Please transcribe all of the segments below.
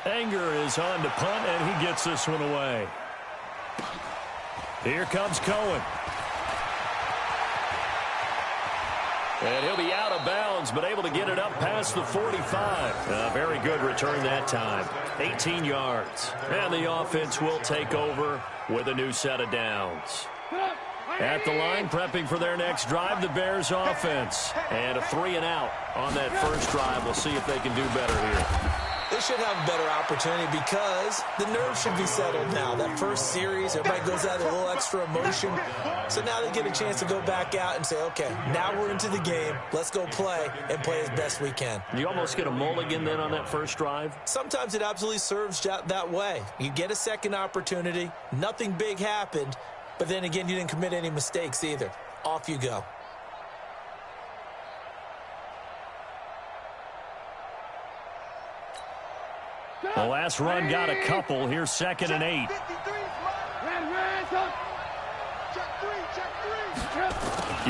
Anger is on to punt, and he gets this one away. Here comes Cohen. And he'll be out of bounds, but able to get it up past the 45. A very good return that time. 18 yards. And the offense will take over with a new set of downs. At the line, prepping for their next drive, the Bears offense. And a 3-and-out on that first drive. We'll see if they can do better here. They should have a better opportunity because the nerves should be settled now. That first series, everybody goes out with a little extra emotion. So now they get a chance to go back out and say, okay, now we're into the game. Let's go play and play as best we can. You almost get a mulligan then on that first drive? Sometimes it absolutely serves that way. You get a second opportunity. Nothing big happened. But then again, you didn't commit any mistakes either. Off you go. The last run got a couple. Here's 2nd and 8.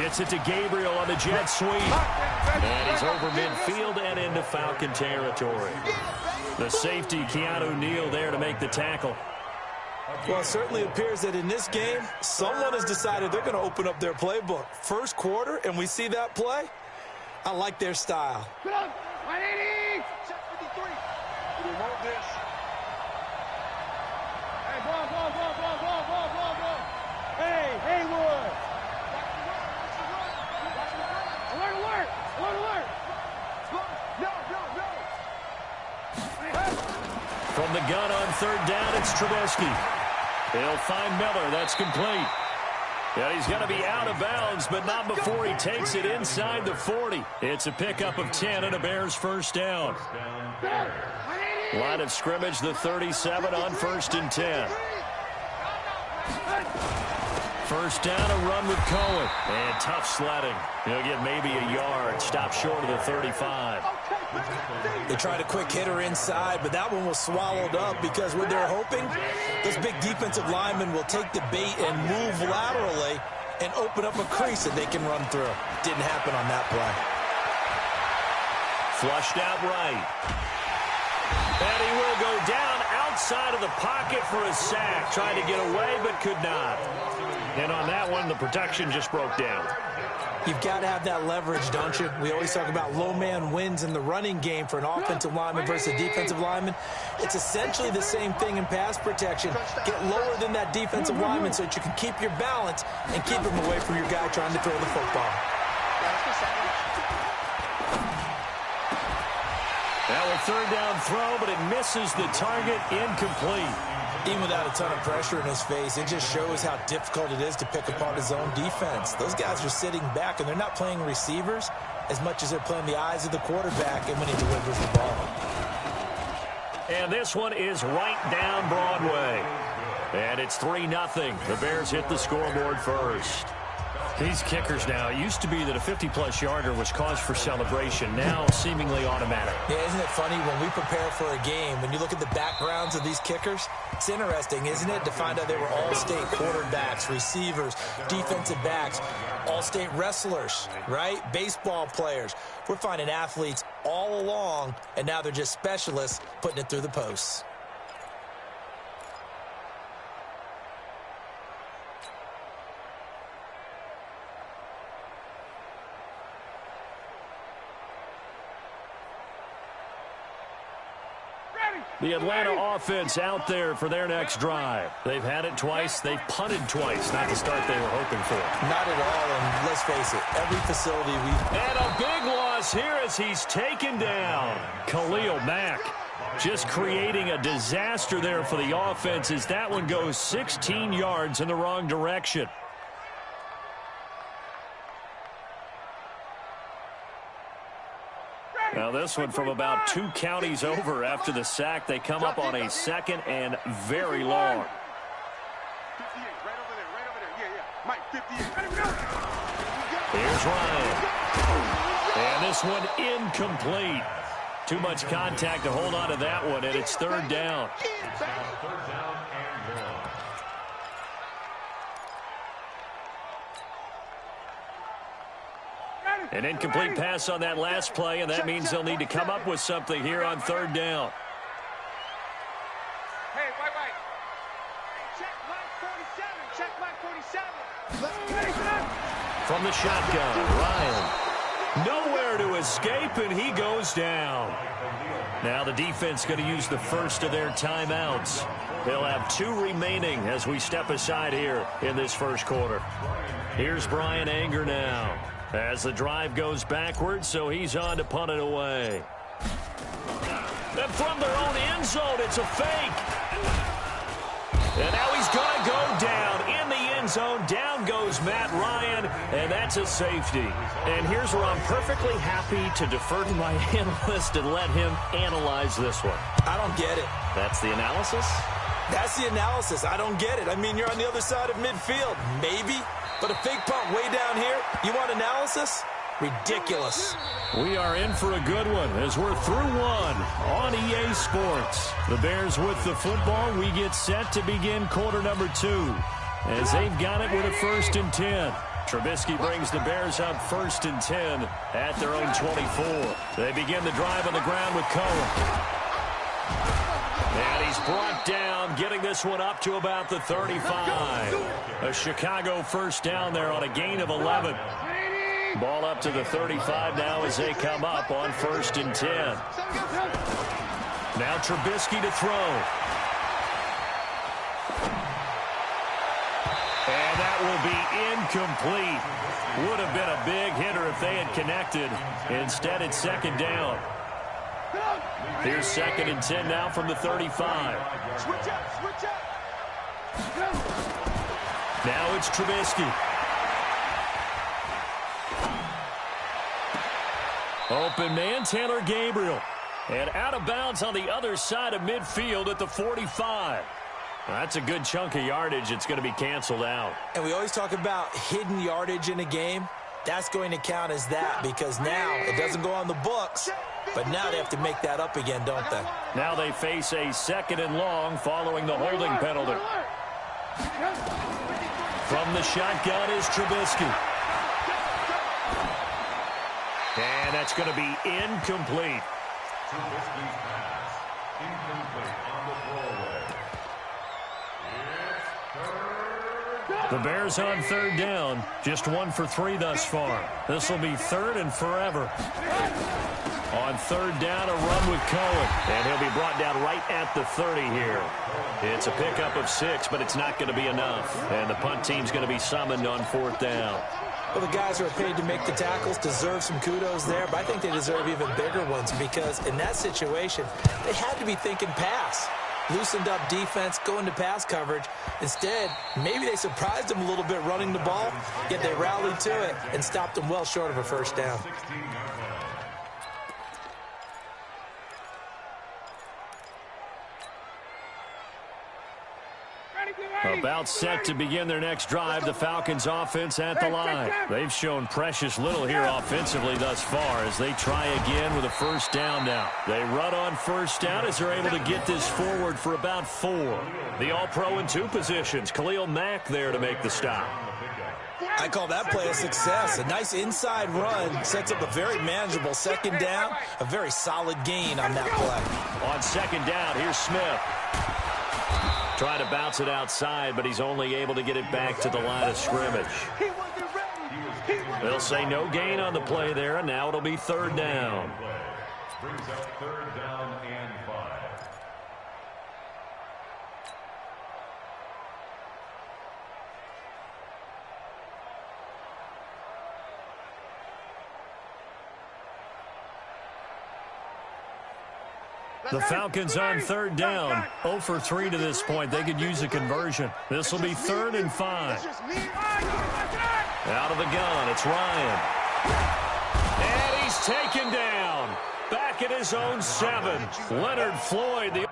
Gets it to Gabriel on the jet sweep. And he's over midfield and into Falcon territory. The safety, Keanu Neal, there to make the tackle. Well, it certainly appears that in this game, someone has decided they're going to open up their playbook. First quarter, and we see that play. I like their style. From the gun on 3rd down, it's Trubisky. He'll find Miller. That's complete. And he's going to be out of bounds, but not before he takes it inside the 40. It's a pickup of 10 and a Bears first down. Line of scrimmage, the 37 on 1st and 10. First down, a run with Cohen. And tough sledding. He'll get maybe a yard. Stop short of the 35. They tried a quick hitter inside, but that one was swallowed up because what they're hoping, those big defensive linemen will take the bait and move laterally and open up a crease that they can run through. Didn't happen on that play. Flushed out right. And he will go down outside of the pocket for a sack. Tried to get away, but could not. And on that one, the protection just broke down. You've got to have that leverage, don't you? We always talk about low man wins in the running game for an offensive lineman versus a defensive lineman. It's essentially the same thing in pass protection. Get lower than that defensive lineman so that you can keep your balance and keep him away from your guy trying to throw the football. Now a 3rd down throw, but it misses the target, incomplete. Even without a ton of pressure in his face, it just shows how difficult it is to pick apart his own defense. Those guys are sitting back, and they're not playing receivers as much as they're playing the eyes of the quarterback and when he delivers the ball. And this one is right down Broadway. And it's 3-0. The Bears hit the scoreboard first. These kickers now, it used to be that a 50-plus yarder was cause for celebration. Now seemingly automatic. Yeah, isn't it funny when we prepare for a game, when you look at the backgrounds of these kickers, it's interesting, isn't it, to find out they were all-state quarterbacks, receivers, defensive backs, all-state wrestlers, right? Baseball players. We're finding athletes all along, and now they're just specialists putting it through the posts. The Atlanta offense out there for their next drive. They've had it twice. They've punted twice. Not the start they were hoping for. Not at all, and let's face it, every facility we've... And a big loss here as he's taken down. Khalil Mack just creating a disaster there for the offense as that one goes 16 yards in the wrong direction. Now this one from about 2 counties over after the sack. They come up on a 2nd and very long. Here's Ryan. And this one incomplete. Too much contact to hold on to that one, and it's 3rd down. An incomplete pass on that last play, and that means they'll need to come up with something here on 3rd down. Hey, white. Check mark 47. From the shotgun, Ryan. Nowhere to escape, and he goes down. Now the defense going to use the first of their timeouts. They'll have 2 remaining as we step aside here in this first quarter. Here's Brian Anger now as the drive goes backwards, so he's on to punt it away. And from their own end zone, it's a fake. And now he's going to go down in the end zone. Down goes Matt Ryan, and that's a safety. And here's where I'm perfectly happy to defer to my analyst and let him analyze this one. I don't get it. That's the analysis? That's the analysis. I don't get it. I mean, you're on the other side of midfield. Maybe. But a fake punt way down here, you want analysis? Ridiculous. We are in for a good one as we're through one on EA Sports. The Bears with the football. We get set to begin quarter number 2 as they've got it with a 1st and 10. Trubisky brings the Bears up 1st and 10 at their own 24. They begin the drive on the ground with Cohen. And he's brought down, getting this one up to about the 35. A Chicago first down there on a gain of 11. Ball up to the 35 now as they come up on 1st and 10. Now Trubisky to throw. And that will be incomplete. Would have been a big hitter if they had connected. Instead, it's 2nd down. Here's 2nd and 10 now from the 35. Now it's Trubisky. Open man, Taylor Gabriel. And out of bounds on the other side of midfield at the 45. That's a good chunk of yardage. It's going to be canceled out. And we always talk about hidden yardage in a game. That's going to count as that because now it doesn't go on the books. But now they have to make that up again, don't they? Now they face a 2nd and long following the holding penalty. From the shotgun is Trubisky. And that's going to be incomplete. Trubisky's pass. Incomplete on the throwaway. The Bears on 3rd down. Just 1 for 3 thus far. This will be 3rd and forever. On 3rd down, a run with Cohen. And he'll be brought down right at the 30 here. It's a pickup of 6, but it's not going to be enough. And the punt team's going to be summoned on 4th down. Well, the guys who are paid to make the tackles deserve some kudos there, but I think they deserve even bigger ones because in that situation, they had to be thinking pass. Loosened up defense, going to pass coverage. Instead, maybe they surprised them a little bit running the ball, yet they rallied to it and stopped them well short of a 1st down. About set to begin their next drive, the Falcons offense at the line. They've shown precious little here offensively thus far as they try again with a 1st down now. They run on 1st down as they're able to get this forward for about 4. The All-Pro in 2 positions, Khalil Mack there to make the stop. I call that play a success. A nice inside run sets up a very manageable 2nd down, a very solid gain on that play. On 2nd down, here's Smith. Trying to bounce it outside, but he's only able to get it back to the line of scrimmage. They'll say no gain on the play there, and now it'll be 3rd down. Brings up 3rd down and 5. The Falcons on 3rd down. 0 for 3 to this point. They could use a conversion. This will be 3rd and 5. Out of the gun, it's Ryan. And he's taken down. Back at his own 7. Leonard Floyd, the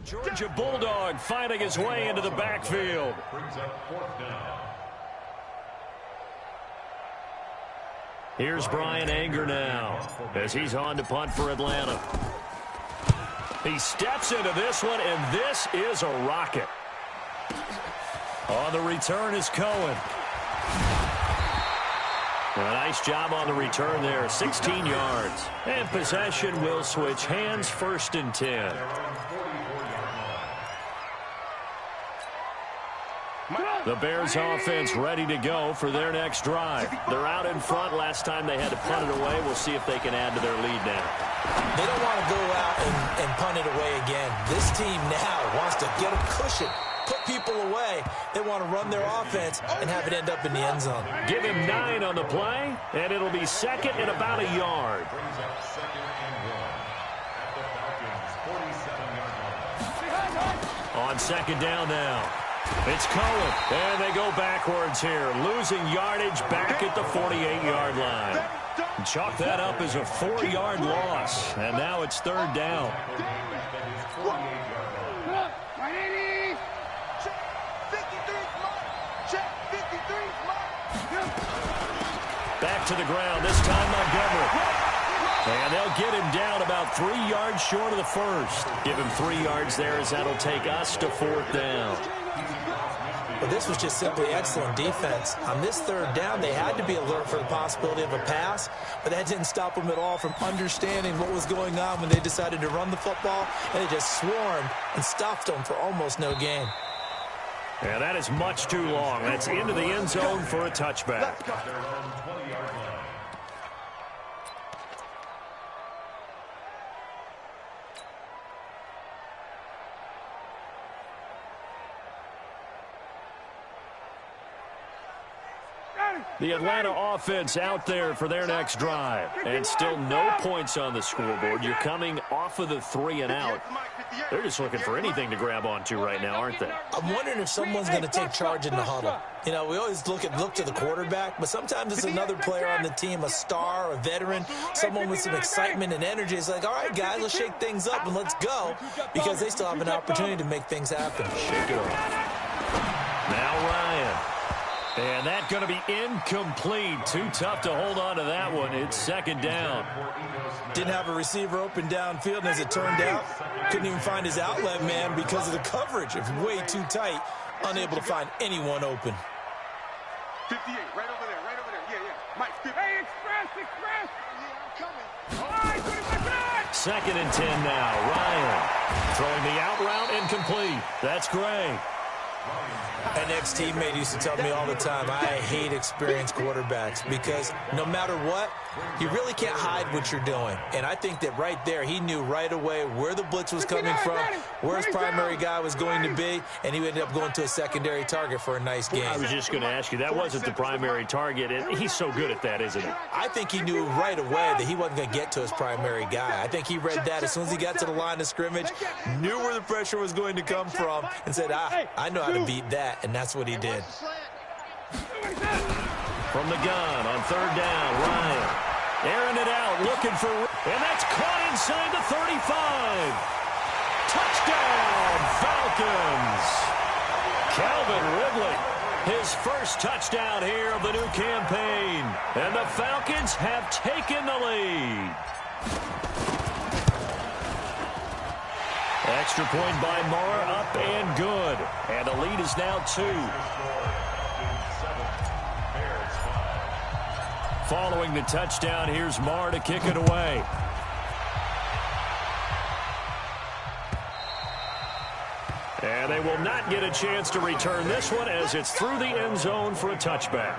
Georgia Bulldog finding his way into the backfield. Brings up 4th down. Here's Brian Anger now as he's on to punt for Atlanta. He steps into this one, and this is a rocket. On the return is Cohen. A nice job on the return there, 16 yards. And possession will switch hands, 1st and 10. The Bears offense ready to go for their next drive. They're out in front. Last time they had to punt it away. We'll see if they can add to their lead now. They don't want to go out and punt it away again. This team now wants to get a cushion, put people away. They want to run their offense and have it end up in the end zone. Give him 9 on the play, and it'll be 2nd and about a yard. Brings up 2nd and 1 at the Falcons' 47-yard line. On 2nd down now. It's Cohen, and they go backwards here, losing yardage back at the 48-yard line. Chalk that up as a 4-yard loss, and now it's 3rd down. Back to the ground, this time Montgomery. And they'll get him down about 3 yards short of the 1st. Give him 3 yards there as that'll take us to 4th down. But this was just simply excellent defense. On this 3rd down, they had to be alert for the possibility of a pass, but that didn't stop them at all from understanding what was going on when they decided to run the football, and they just swarmed and stuffed them for almost no gain. Yeah, that is much too long. That's into the end zone for a touchback. The Atlanta offense out there for their next drive. And still no points on the scoreboard. You're coming off of the 3 and out. They're just looking for anything to grab onto right now, aren't they? I'm wondering if someone's going to take charge in the huddle. You know, we always look to the quarterback, but sometimes it's another player on the team, a star, a veteran, someone with some excitement and energy. It's like, all right, guys, let's shake things up and let's go, because they still have an opportunity to make things happen. Shake it off. Now Ryan. And that's going to be incomplete. Too tough to hold on to that one. It's 2nd down. Didn't have a receiver open downfield, and as it turned out, couldn't even find his outlet man because of the coverage. It was way too tight, unable to find anyone open. 58, right over there, yeah. Mike, 50. Hey, express. Yeah, I'm coming. 2nd and 10 now. Ryan throwing the out route incomplete. That's Gray. An ex-teammate used to tell me all the time, I hate experienced quarterbacks because no matter what, you really can't hide what you're doing. And I think that right there, he knew right away where the blitz was coming from, where his primary guy was going to be, and he ended up going to a secondary target for a nice game. I was just going to ask you, that wasn't the primary target, and he's so good at that, isn't he? I think he knew right away that he wasn't going to get to his primary guy. I think he read that as soon as he got to the line of scrimmage, knew where the pressure was going to come from, and said, I know how to beat that. And that's what he did. From the gun on 3rd down, Ryan. Airing it out, looking for... And that's caught inside the 35. Touchdown, Falcons. Calvin Ridley, his first touchdown here of the new campaign. And the Falcons have taken the lead. Extra point by Marr, up and good. And the lead is now 2. Following the touchdown, here's Marr to kick it away. And they will not get a chance to return this one as it's through the end zone for a touchback.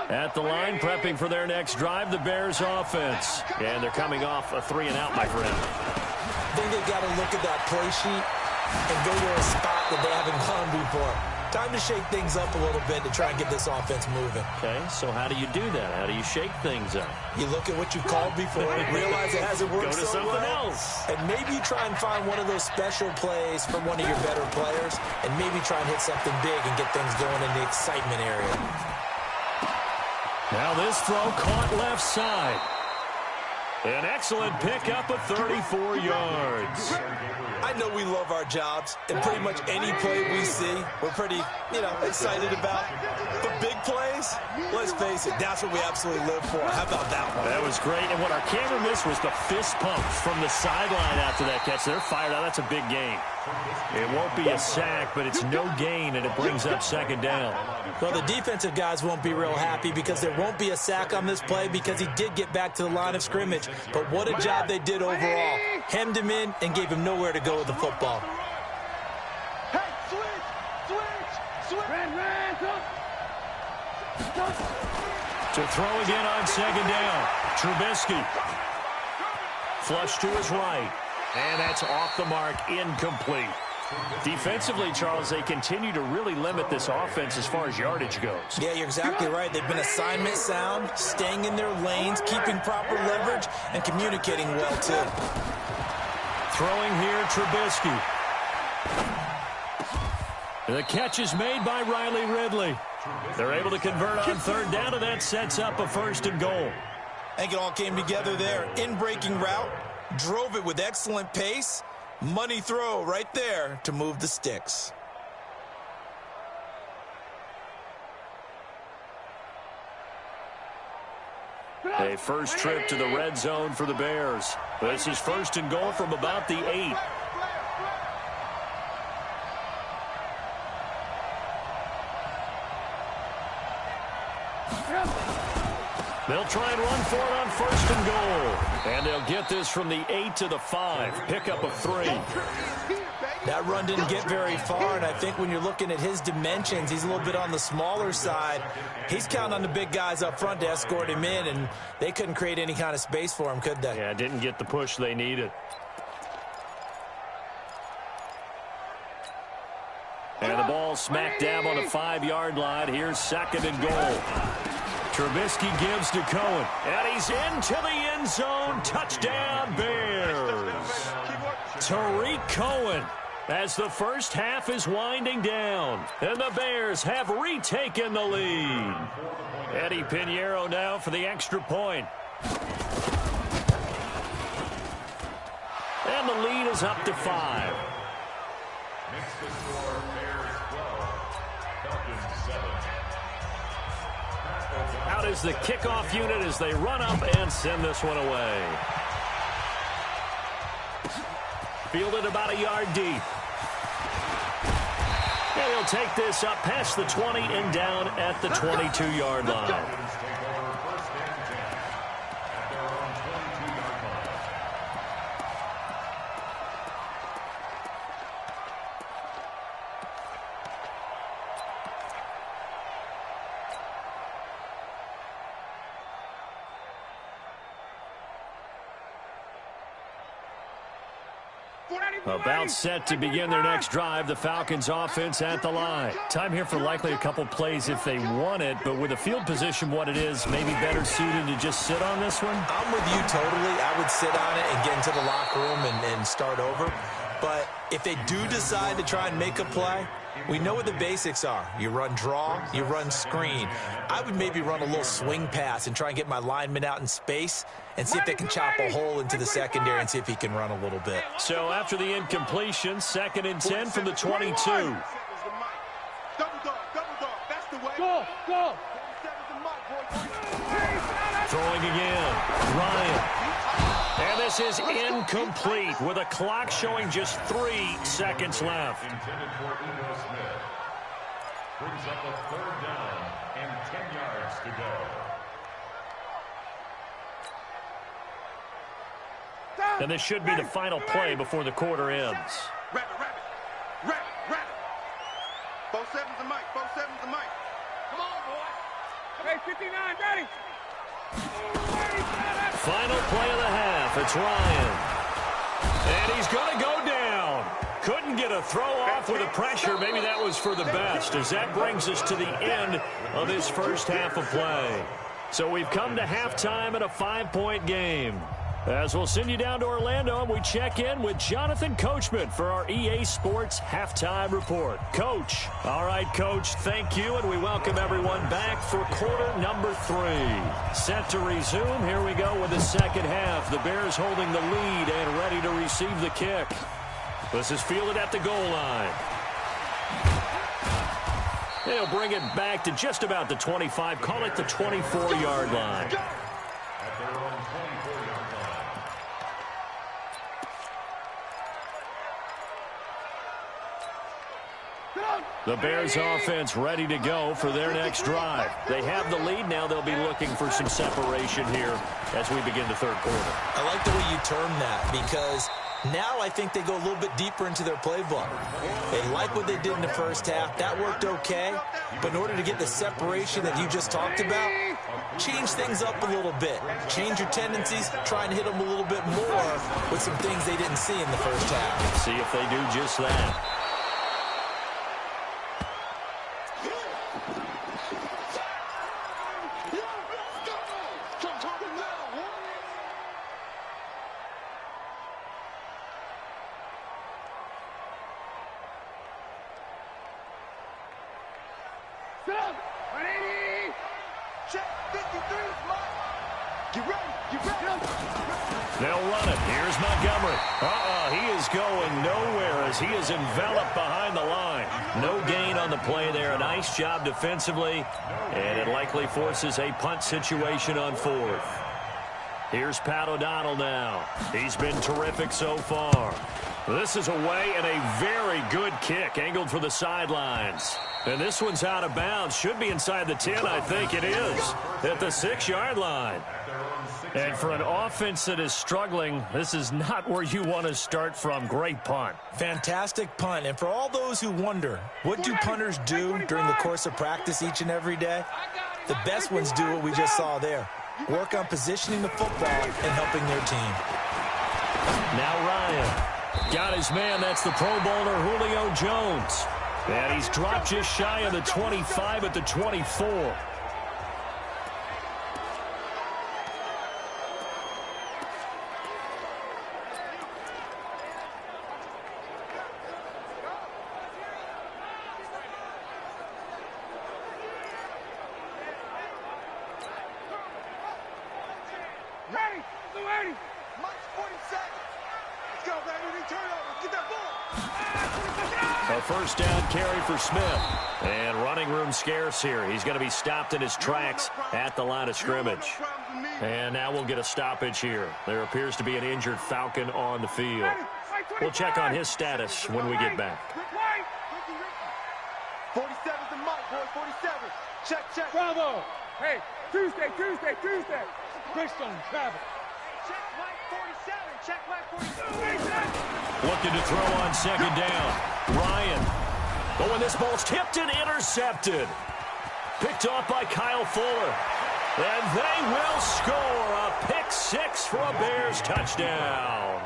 At the line, prepping for their next drive, the Bears offense. And they're coming off a 3 and out, my friend. I think they've got to look at that play sheet and go to a spot that they haven't gone before. Time to shake things up a little bit to try and get this offense moving. Okay, so how do you do that? How do you shake things up? You look at what you called before, realize it hasn't worked Go to so something well, else. and maybe try and find one of those special plays from one of your better players, and maybe try and hit something big and get things going in the excitement area. Now this throw caught left side. An excellent pickup of 34 yards. I know we love our jobs, and pretty much any play we see, we're pretty, excited about. But big plays, let's face it, that's what we absolutely live for. How about that one? That was great, and what our camera missed was the fist pump from the sideline after that catch. They're fired out. That's a big gain. It won't be a sack, but it's no gain, and it brings up second down. Well, the defensive guys won't be real happy because there won't be a sack on this play because he did get back to the line of scrimmage. But what a job they did overall. Hemmed him in and gave him nowhere to go with the football. Hey, switch. To throw again on second down. Trubisky. Flush to his right. And that's off the mark, incomplete. Defensively, Charles, they continue to really limit this offense as far as yardage goes. Yeah, you're exactly right. They've been assignment sound, staying in their lanes, keeping proper leverage, and communicating well, too. Throwing here, Trubisky. The catch is made by Riley Ridley. They're able to convert on third down, and that sets up a 1st and goal. I think it all came together there. In-breaking route, drove it with excellent pace. Money throw right there to move the sticks. A first trip to the red zone for the Bears. This is 1st and goal from about the 8. They'll try and run for it on 1st and goal. And they'll get this from the 8 to the 5. Pickup of 3. That run didn't get very far, and I think when you're looking at his dimensions, he's a little bit on the smaller side. He's counting on the big guys up front to escort him in, and they couldn't create any kind of space for him, could they? Yeah, didn't get the push they needed. And the ball smack dab on the 5-yard line. Here's 2nd and goal. Trubisky gives to Cohen, and he's into the end zone. Touchdown, Bears. Tariq Cohen, as the first half is winding down, and the Bears have retaken the lead. Eddie Pinheiro now for the extra point. And the lead is up to 5. Makes the score Bears 12, Falcons 7. Out is the kickoff unit as they run up and send this one away. Fielded about a yard deep. And he'll take this up past the 20 and down at the 22-yard line. About set to begin their next drive, the Falcons offense at the line. Time here for likely a couple plays if they want it, but with the field position what it is, maybe better suited to just sit on this one? I'm with you totally. I would sit on it and get into the locker room and start over. But if they do decide to try and make a play, we know what the basics are. You run draw, you run screen. I would maybe run a little swing pass and try and get my lineman out in space and see if they can chop a hole into the secondary and see if he can run a little bit. So after the incompletion, 2nd and 10 from the 22. Double dog, that's the way. Go. Throwing again, Ryan. And this is incomplete with a clock showing just 3 seconds left. Intended for Eno Smith. Brings up a 3rd down and 10 yards to go. And this should be the final play before the quarter ends. Rabbit. Both sevens and Mike. Come on, boy. Hey, 59, ready. Final play of the half. It's Ryan. And he's going to go down. Couldn't get a throw off with the pressure. Maybe that was for the best, as that brings us to the end of this first half of play. So we've come to halftime in a 5-point game. As we'll send you down to Orlando, and we check in with Jonathan Coachman for our EA Sports Halftime Report. Coach. All right, Coach, thank you, and we welcome everyone back for quarter number 3. Set to resume. Here we go with the second half. The Bears holding the lead and ready to receive the kick. This is fielded at the goal line. They'll bring it back to just about the 25. Call it the 24-yard line. At their own 24-yard line. The Bears offense ready to go for their next drive. They have the lead. Now they'll be looking for some separation here as we begin the third quarter. I like the way you term that, because now I think they go a little bit deeper into their playbook. They like what they did in the first half. That worked okay. But in order to get the separation that you just talked about, change things up a little bit. Change your tendencies. Try and hit them a little bit more with some things they didn't see in the first half. See if they do just that. They'll run it. Here's Montgomery. He is going nowhere as he is enveloped behind the line. No gain on the play there. A nice job defensively, and it likely forces a punt situation on fourth. Here's Pat O'Donnell now. He's been terrific so far. This is away and a very good kick, angled for the sidelines. And this one's out of bounds. Should be inside the 10, I think it is, at the 6-yard line. And for an offense that is struggling, this is not where you want to start from. Great punt. Fantastic punt. And for all those who wonder, what do punters do during the course of practice each and every day? The best ones do what we just saw there. Work on positioning the football and helping their team. Now Ryan. Got his man. That's the Pro Bowler Julio Jones. And he's dropped just shy of the 25 at the 24. First down carry for Smith. And running room scarce here. He's going to be stopped in his tracks at the line of scrimmage. And now we'll get a stoppage here. There appears to be an injured Falcon on the field. We'll check on his status when we get back. 47's the mic, boy. 47. Check. Bravo. Hey, Tuesday. Christian, Travis. Check Mike 47. Looking to throw on second down. Ryan. But when this ball's tipped and intercepted. Picked off by Kyle Fuller. And they will score a pick six for a Bears touchdown.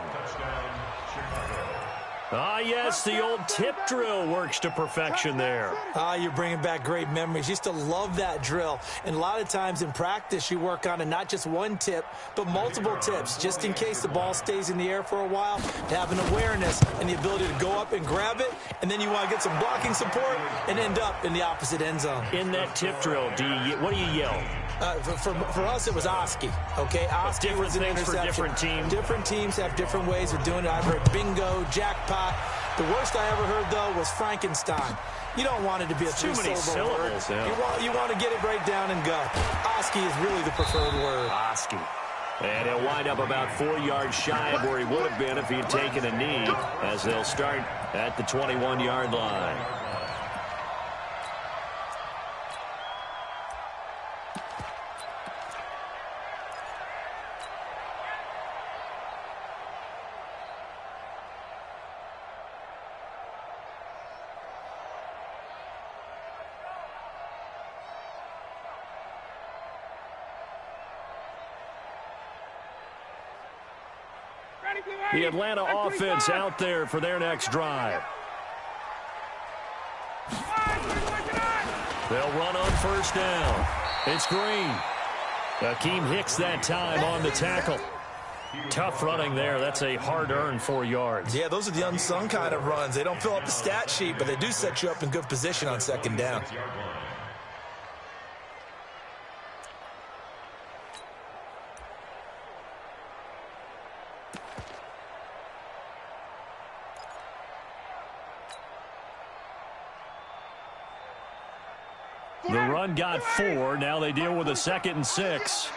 Yes, the old tip drill works to perfection there. You're bringing back great memories. Used to love that drill. And a lot of times in practice, you work on it, not just one tip, but multiple tips, just in case the ball stays in the air for a while, to have an awareness and the ability to go up and grab it, and then you want to get some blocking support and end up in the opposite end zone. In that tip drill, what do you yell? For us, it was Oski. Okay, Oski was an interception. For different teams. Different teams have different ways of doing it. I've heard bingo, jackpot. The worst I ever heard, though, was Frankenstein. You don't want it to be a too many syllables. Yeah. You want to get it right down and go. Oski is really the preferred word. Oski. And he'll wind up about 4 yards shy of where he would have been if he had taken a knee, as they'll start at the 21-yard line. The Atlanta offense out there for their next drive. They'll run on first down. It's Green. Akeem Hicks that time on the tackle. Tough running there. That's a hard-earned 4 yards. Yeah, those are the unsung kind of runs. They don't fill up the stat sheet, but they do set you up in good position on second down. The run got 4. Now they deal with a 2nd and 6.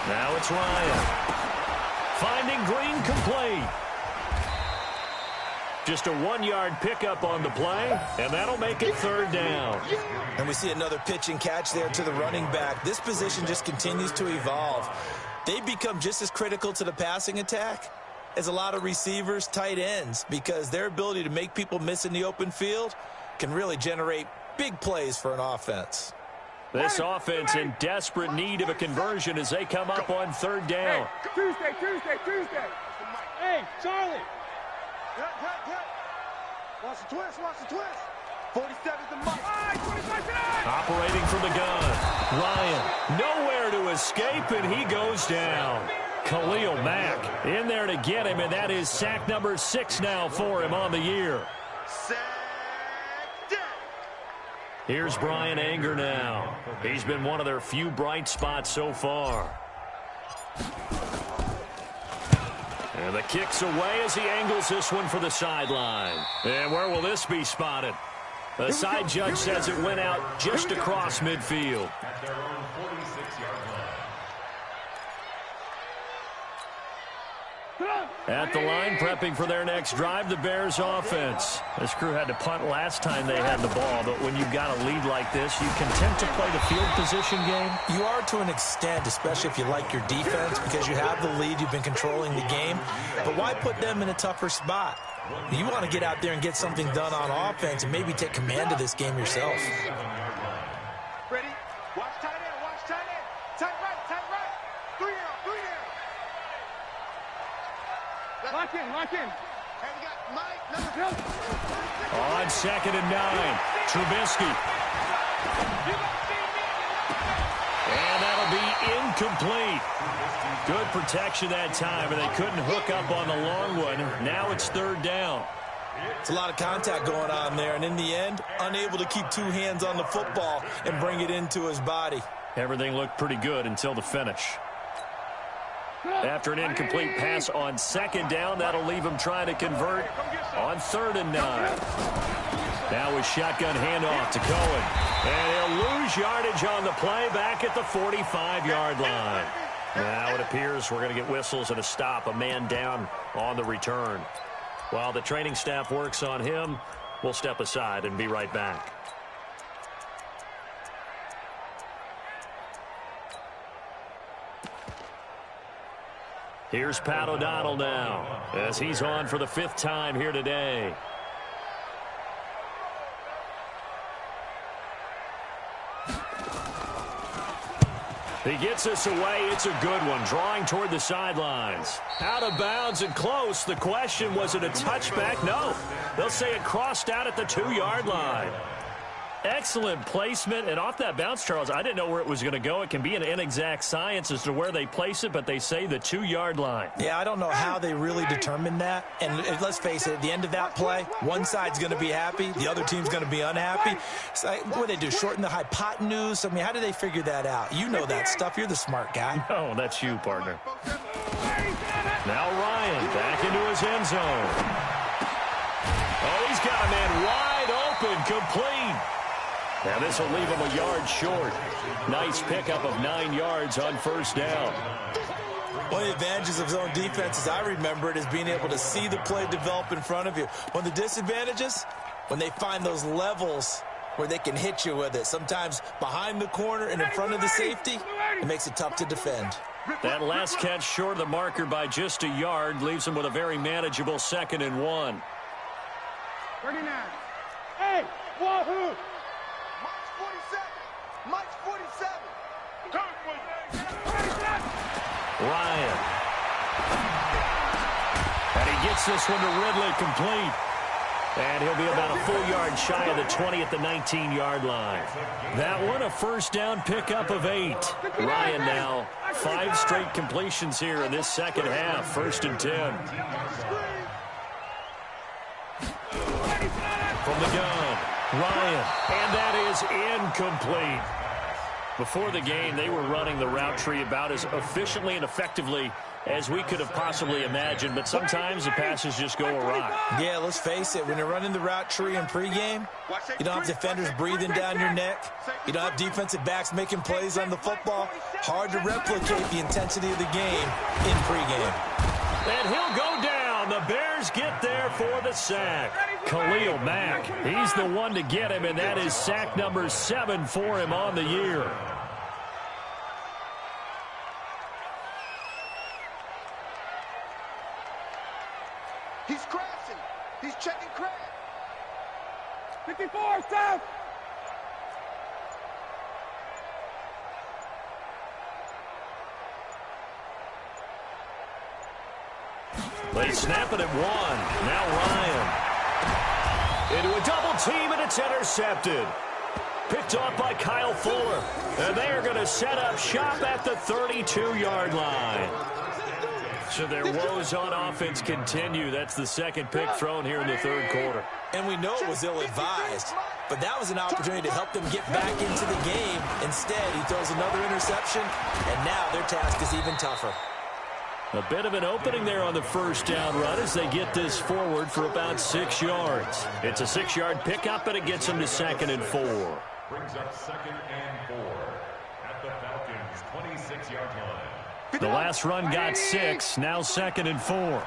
Now it's Ryan. Finding Green complete. Just a 1-yard pickup on the play, and that'll make it 3rd down. And we see another pitch and catch there to the running back. This position just continues to evolve. They've become just as critical to the passing attack as a lot of receivers, tight ends, because their ability to make people miss in the open field can really generate big plays for an offense. This offense in desperate need of a conversion as they come up on 3rd down. Hey, Tuesday. Hey, Charlie. Watch the twist. 47's the mark. Operating from the gun. Ryan, nowhere to escape, and he goes down. Khalil Mack in there to get him, and that is sack number 6 now for him on the year. Here's Brian Anger now. He's been one of their few bright spots so far. And the kick's away as he angles this one for the sideline. And where will this be spotted? The side judge says it went out just across midfield. At their own 46-yard line. At the line, prepping for their next drive, the Bears offense. This crew had to punt last time they had the ball, but when you've got a lead like this, you content to play the field position game? You are to an extent, especially if you like your defense, because you have the lead, you've been controlling the game. But why put them in a tougher spot? You want to get out there and get something done on offense and maybe take command of this game yourself. Ready? Watch tight end. Tight right. 3 down. Lock in. Hey, we got Mike. On 2nd and 9, Trubisky. And that'll be incomplete. Good protection that time, and they couldn't hook up on the long one. Now it's 3rd down. It's a lot of contact going on there, and in the end, unable to keep 2 hands on the football and bring it into his body. Everything looked pretty good until the finish. After an incomplete pass on 2nd down, that'll leave him trying to convert on 3rd and 9. Now a shotgun handoff to Cohen. And he'll lose yardage on the play back at the 45-yard line. Now it appears we're going to get whistles and a stop, a man down on the return. While the training staff works on him, we'll step aside and be right back. Here's Pat O'Donnell now as he's on for the 5th time here today. He gets us away. It's a good one. Drawing toward the sidelines. Out of bounds and close. The question, was it a touchback? No. They'll say it crossed out at the 2-yard line. Excellent placement. And off that bounce, Charles, I didn't know where it was going to go. It can be an inexact science as to where they place it, but they say the 2-yard line. Yeah, I don't know how they really determined that. And let's face it, at the end of that play, one side's going to be happy, the other team's going to be unhappy. So, what do they do, shorten the hypotenuse? I mean, how do they figure that out? You know that stuff. You're the smart guy. No, that's you, partner. Now Ryan back into his end zone. Oh, he's got a man wide open, complete. Now this will leave him a yard short. Nice pickup of 9 yards on 1st down. One of the advantages of zone defense, as I remember it, is being able to see the play develop in front of you. One of the disadvantages, when they find those levels where they can hit you with it. Sometimes behind the corner and in front of the safety, it makes it tough to defend. That last catch short of the marker by just a yard leaves him with a very manageable 2nd and 1. 39. Hey, wahoo! Mike's 47. Ryan. And he gets this one to Ridley, complete. And he'll be about a full yard shy of the 20 at the 19-yard line. That one, a first down pickup of 8. Ryan now, 5 straight completions here in this second half, 1st and 10. From the gun, Ryan, and that is incomplete. Before the game, they were running the route tree about as efficiently and effectively as we could have possibly imagined, but sometimes the passes just go awry. Yeah, let's face it, when you're running the route tree in pregame, you don't have defenders breathing down your neck. You don't have defensive backs making plays on the football. Hard to replicate the intensity of the game in pregame. And he'll go down. The Bears get there for the sack. Khalil Mack, he's the one to get him, and that is sack number 7 for him on the year. He's crashing. He's checking crash. 54, stop! They snap it at 1. Now Ryan. Into a double team, and it's intercepted. Picked off by Kyle Fuller. And they are going to set up shop at the 32-yard line. So their woes on offense continue. That's the second pick thrown here in the third quarter. And we know it was ill-advised, but that was an opportunity to help them get back into the game. Instead, he throws another interception, and now their task is even tougher. A bit of an opening there on the first down run as they get this forward for about 6 yards. It's a 6-yard pickup, and it gets them to 2nd and 4. Brings up 2nd and 4 at the Falcons' 26-yard line. The last run got 6, now 2nd and 4.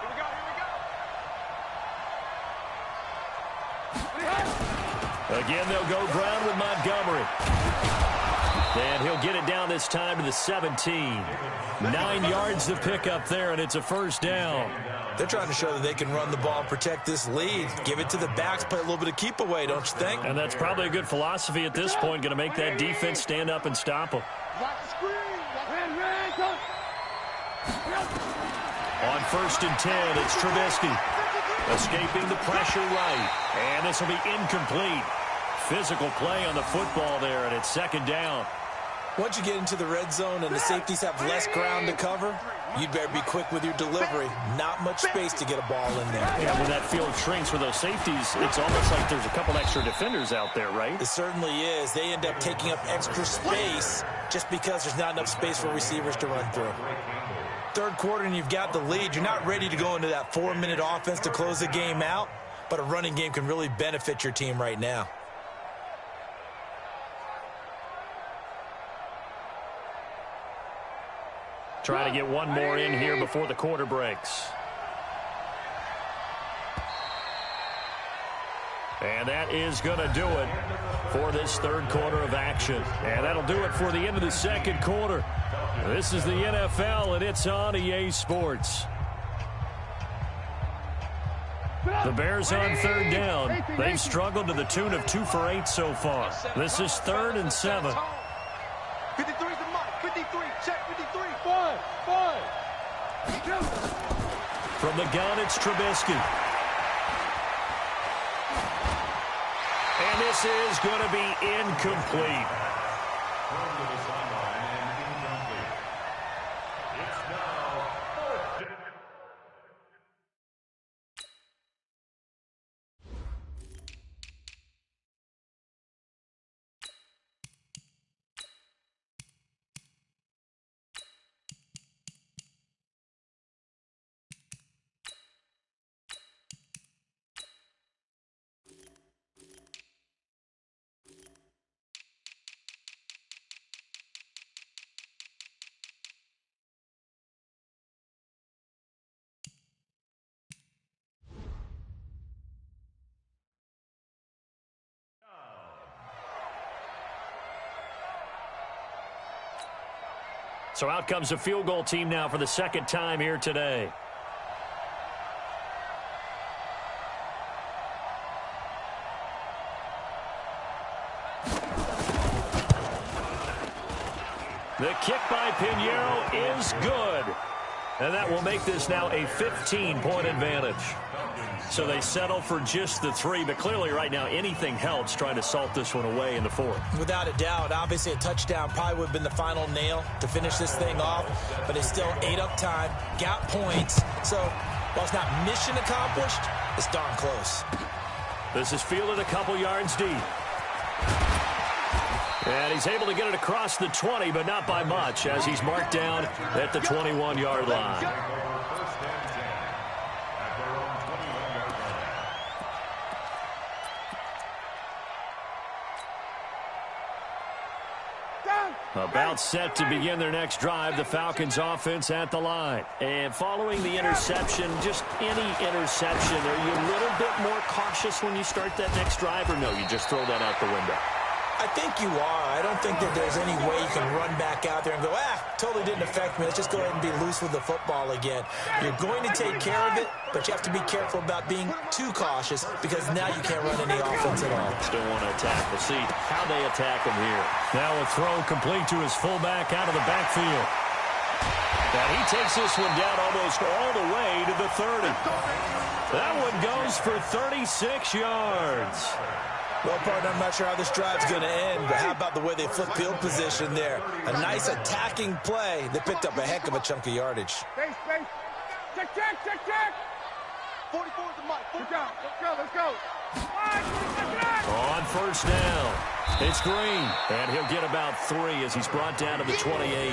Again, they'll go ground with Montgomery. And he'll get it down this time to the 17. 9 yards to pick up there, and it's a first down. They're trying to show that they can run the ball and protect this lead. Give it to the backs, play a little bit of keep away, don't you think? And that's probably a good philosophy at this point, going to make that defense stand up and stop them. On 1st and 10, it's Trubisky. Escaping the pressure right. And this will be incomplete. Physical play on the football there, and it's 2nd down. Once you get into the red zone and the safeties have less ground to cover, you'd better be quick with your delivery. Not much space to get a ball in there. Yeah, when that field shrinks for those safeties, it's almost like there's a couple extra defenders out there, right? It certainly is. They end up taking up extra space just because there's not enough space for receivers to run through. Third quarter and you've got the lead. You're not ready to go into that 4-minute offense to close the game out, but a running game can really benefit your team right now. Trying to get one more in here before the quarter breaks. And that is going to do it for this third quarter of action. And that'll do it for the end of the second quarter. This is the NFL, and it's on EA Sports. The Bears on 3rd down. They've struggled to the tune of 2 for 8 so far. This is 3rd and 7. 53 is the mark. 53. Check 53. 5. From the gun, it's Trubisky. And this is going to be incomplete. Thrown to the sideline and incomplete. It's now 4th down. So out comes the field goal team now for the second time here today. The kick by Pinheiro is good. And that will make this now a 15-point advantage. So they settle for just the 3, but clearly right now anything helps trying to salt this one away in the 4th. Without a doubt, obviously a touchdown probably would have been the final nail to finish this thing off, but it's still ate up time, got points. So while it's not mission accomplished, it's darn close. This is fielded a couple yards deep. And he's able to get it across the 20, but not by much, as he's marked down at the 21-yard line. About set to begin their next drive, the Falcons offense at the line. And following the interception, just any interception, are you a little bit more cautious when you start that next drive, or no, you just throw that out the window? I think you are. I don't think that there's any way you can run back out there and go, totally didn't affect me. Let's just go ahead and be loose with the football again. You're going to take care of it, but you have to be careful about being too cautious because now you can't run any offense at all. Still want to attack. We'll see how they attack him here. Now a throw complete to his fullback out of the backfield. And he takes this one down almost all the way to the 30. That one goes for 36 yards. Well, partner, I'm not sure how this drive's going to end, but how about the way they flip field position there? A nice attacking play. They picked up a heck of a chunk of yardage. Space. Check. 44 is the mic. Let's go. On first down, it's Green, and he'll get about 3 as he's brought down to the 28.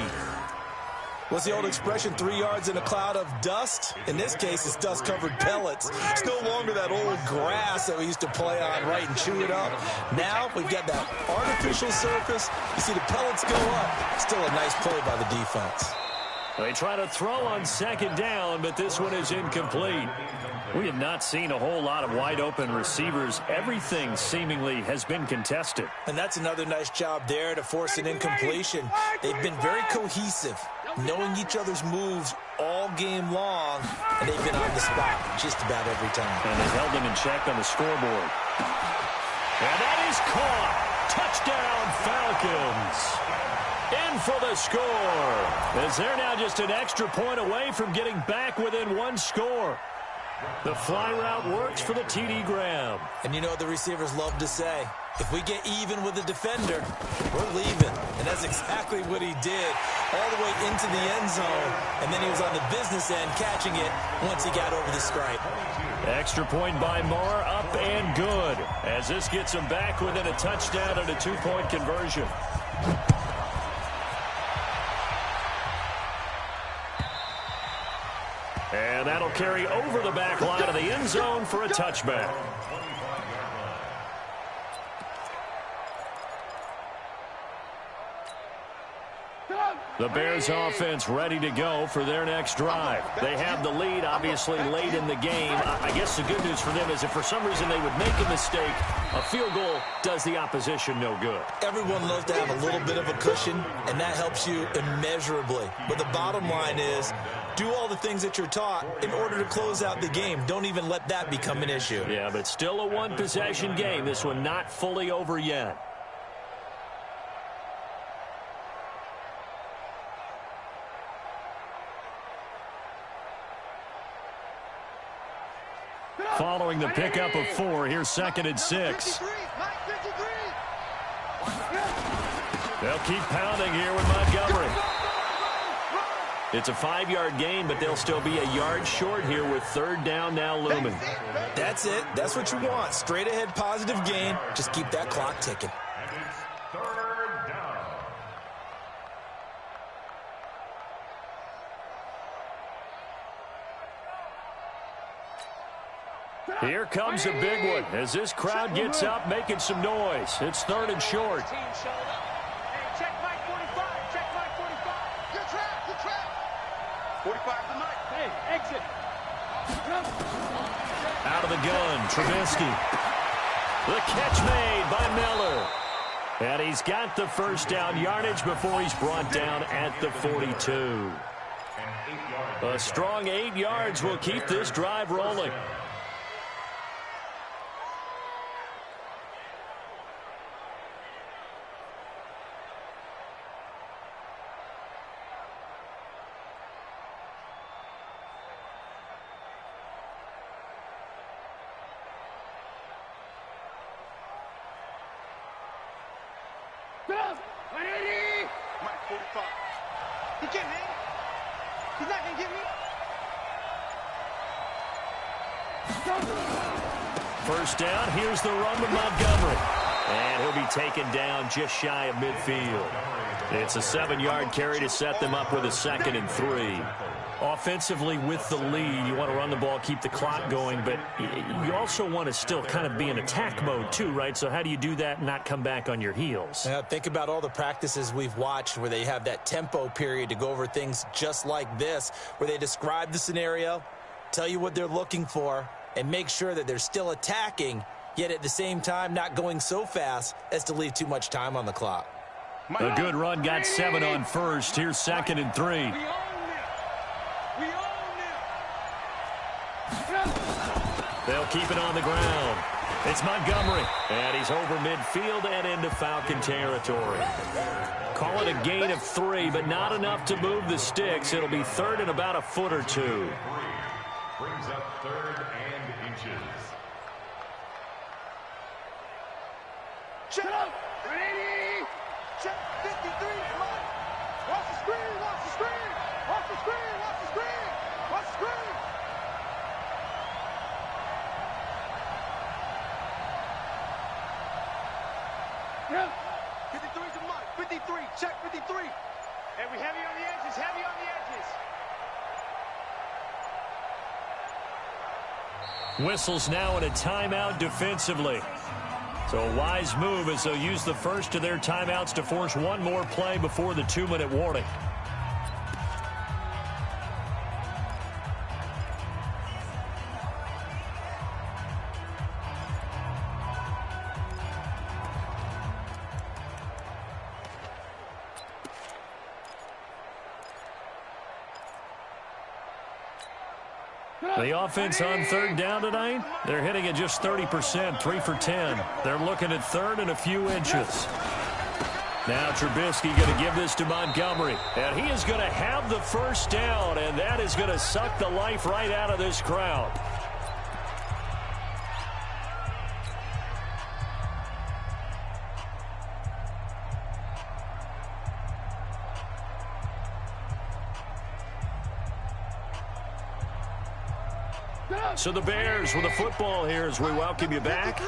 What's the old expression, 3 yards in a cloud of dust? In this case, it's dust-covered pellets. It's no longer that old grass that we used to play on, right, and chew it up. Now we've got that artificial surface. You see the pellets go up. Still a nice play by the defense. They try to throw on second down, but this one is incomplete. We have not seen a whole lot of wide-open receivers. Everything seemingly has been contested. And that's another nice job there to force an incompletion. They've been very cohesive, knowing each other's moves all game long, and they've been on the spot just about every time. And they've held them in check on the scoreboard. And that is caught. Touchdown, Falcons. In for the score. As they're now just an extra point away from getting back within 1 score. The fly route works for the TD Graham. And you know what the receivers love to say? If we get even with the defender, we're leaving. And that's exactly what he did, all the way into the end zone. And then he was on the business end catching it once he got over the stripe. Extra point by Marr, up and good. As this gets him back within a touchdown and a 2-point conversion. And that'll carry over the back line of the end zone for a touchback. The Bears offense ready to go for their next drive. They have the lead, obviously, late in the game. I guess the good news for them is if for some reason they would make a mistake, a field goal does the opposition no good. Everyone loves to have a little bit of a cushion, and that helps you immeasurably. But the bottom line is, do all the things that you're taught in order to close out the game. Don't even let that become an issue. Yeah, but still a one-possession game. This one not fully over yet. Following the pickup of 4, here's 2nd and 6. They'll keep pounding here with Montgomery. It's a 5-yard gain, but they'll still be a yard short here with 3rd down now looming. That's it. That's what you want. Straight ahead positive gain. Just keep that clock ticking. Here comes a big one as this crowd gets up making some noise. It's 3rd and short. Check Mike 45. Check Mike 45. Good track. 45 the Mike. Hey, exit. Out of the gun, Trubisky. The catch made by Miller. And he's got the first down yardage before he's brought down at the 42. A strong 8 yards will keep this drive rolling. Mike, 45. He can't hang. He's not going to get me. First down, here's the run to Montgomery. And he'll be taken down just shy of midfield. It's a 7-yard carry to set them up with a 2nd and 3. Offensively with the lead, you want to run the ball, keep the clock going, but you also want to still kind of be in attack mode too, right? So how do you do that and not come back on your heels? Think about all the practices we've watched where they have that tempo period to go over things just like this, where they describe the scenario, tell you what they're looking for, and make sure that they're still attacking, yet at the same time not going so fast as to leave too much time on the clock. A good run, got 7 on first. Here's 2nd and 3. They'll keep it on the ground. It's Montgomery, and he's over midfield and into Falcon territory. Call it a gain of 3, but not enough to move the sticks. It'll be 3rd and about a foot or 2. Brings up 3rd and inches. Check. Ready. Check. 53. Come on. Watch the screen. Watch the screen. Watch the screen. Watch the screen. Watch the screen. Yeah. 53's a mark. 53. Check 53. And we heavy on the edges. Heavy on the edges. Whistles now in a timeout defensively. So a wise move as they'll use the first of their timeouts to force one more play before the 2-minute warning. The offense on 3rd down tonight, they're hitting at just 30%, 3 for 10. They're looking at 3rd and a few inches. Now Trubisky going to give this to Montgomery, and he is going to have the first down, and that is going to suck the life right out of this crowd. So the Bears with the football here as we welcome you back.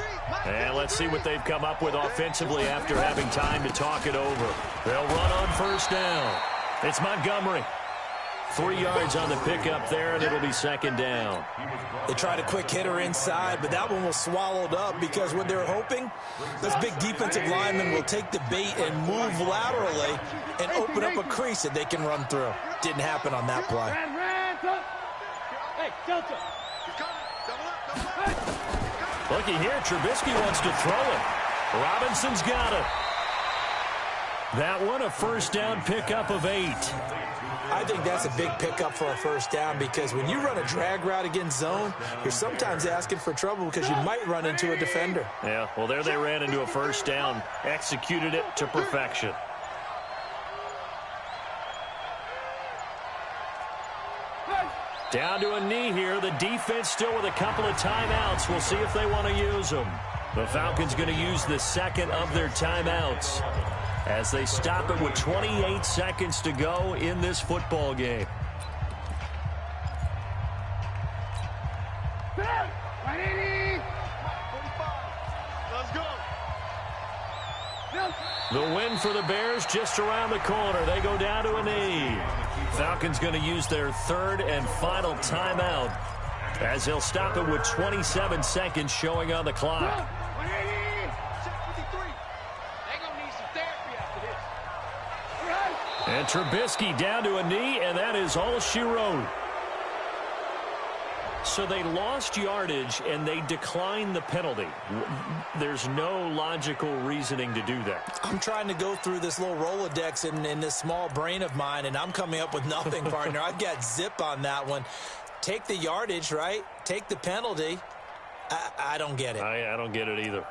And let's see what they've come up with offensively after having time to talk it over. They'll run on first down. It's Montgomery. 3 yards on the pickup there, and it'll be 2nd down. They tried a quick hitter inside, but that one was swallowed up because what they're hoping, this big defensive lineman will take the bait and move laterally and open up a crease that they can run through. Didn't happen on that play. Hey, Delta. Looky here, Trubisky wants to throw it. Robinson's got it. That one, a first down pickup of 8. I think that's a big pickup for a first down because when you run a drag route against zone, you're sometimes asking for trouble because you might run into a defender. Yeah, well, there they ran into a first down. Executed it to perfection. Down to a knee here. The defense still with a couple of timeouts. We'll see if they want to use them. The Falcons going to use the 2nd of their timeouts as they stop it with 28 seconds to go in this football game. Let's go. The win for the Bears just around the corner. They go down to a knee. Falcons going to use their 3rd and final timeout as they'll stop it with 27 seconds showing on the clock. And Trubisky down to a knee, and that is all she wrote. So they lost yardage, and they declined the penalty. There's no logical reasoning to do that. I'm trying to go through this little Rolodex in this small brain of mine, and I'm coming up with nothing, partner. I've got zip on that one. Take the yardage, right? Take the penalty. I don't get it. I don't get it either.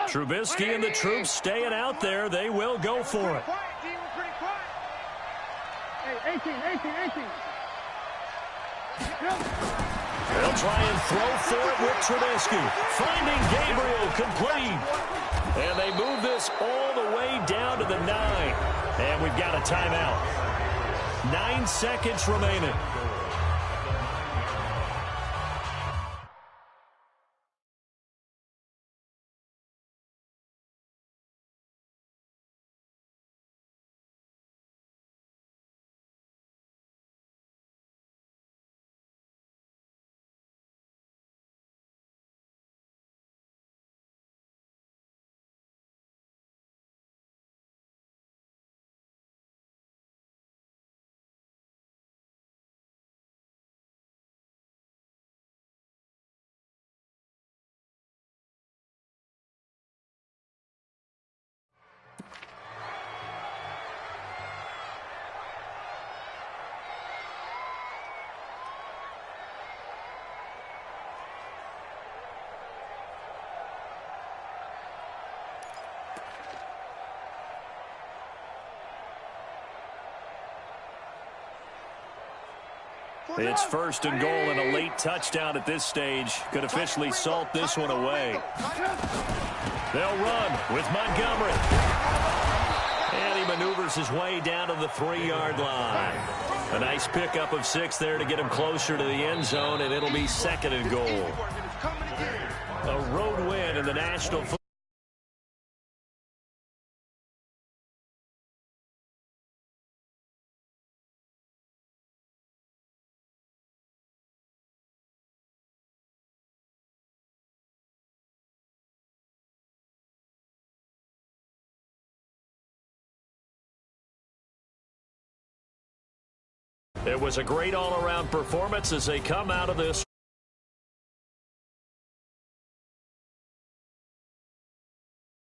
Trubisky and the troops staying out there. They will go for it. Hey, 18. They'll try and throw for it with Trubisky. Finding Gabriel complete. And they move this all the way down to the 9. And we've got a timeout. 9 seconds remaining. It's first and goal, and a late touchdown at this stage could officially salt this one away. They'll run with Montgomery. And he maneuvers his way down to the 3-yard line. A nice pickup of 6 there to get him closer to the end zone, and it'll be second and goal. A road win in the National Football. It was a great all-around performance as they come out of this.